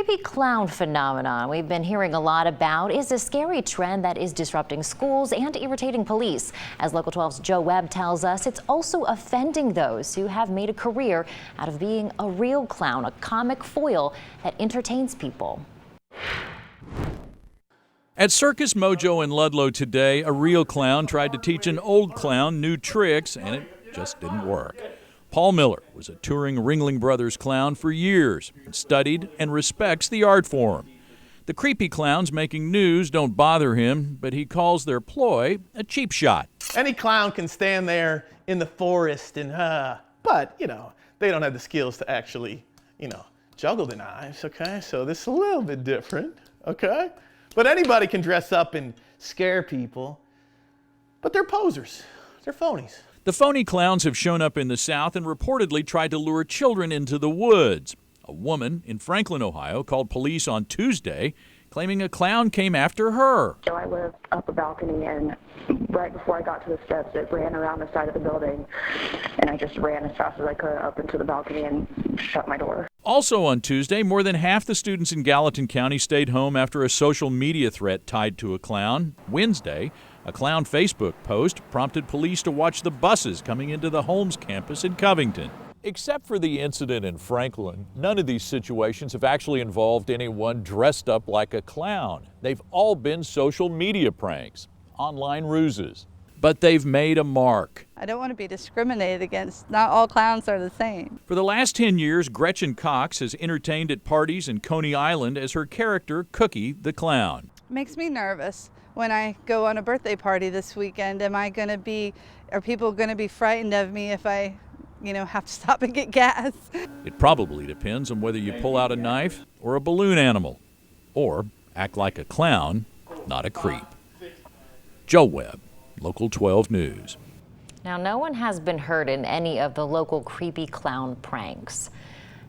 creepy clown phenomenon we've been hearing a lot about is a scary trend that is disrupting schools and irritating police. As Local 12's Joe Webb tells us, it's also offending those who have made a career out of being a real clown, a comic foil that entertains people. At Circus Mojo in Ludlow today, a real clown tried to teach an old clown new tricks, and it just didn't work. Paul Miller was a touring Ringling Brothers clown for years, studied and respects the art form. The creepy clowns making news don't bother him, but he calls their ploy a cheap shot. Any clown can stand there in the forest and, but, they don't have the skills to actually, juggle the knives, okay? So this is a little bit different, okay? But anybody can dress up and scare people, but they're posers, they're phonies. The phony clowns have shown up in the South and reportedly tried to lure children into the woods. A woman in Franklin, Ohio, called police on Tuesday, claiming a clown came after her. So I live up a balcony, and right before I got to the steps, it ran around the side of the building, and I just ran as fast as I could up into the balcony and shut my door. Also on Tuesday, more than half the students in Gallatin County stayed home after a social media threat tied to a clown. Wednesday, a clown Facebook post prompted police to watch the buses coming into the Holmes campus in Covington. Except for the incident in Franklin, none of these situations have actually involved anyone dressed up like a clown. They've all been social media pranks, online ruses. But they've made a mark. I don't want to be discriminated against. Not all clowns are the same. For the last 10 years, Gretchen Cox has entertained at parties in Coney Island as her character, Cookie the Clown. It makes me nervous when I go on a birthday party this weekend. Are people going to be frightened of me if I have to stop and get gas? It probably depends on whether you pull out a knife or a balloon animal, or act like a clown, not a creep. Joe Webb, Local 12 News. Now, no one has been hurt in any of the local creepy clown pranks.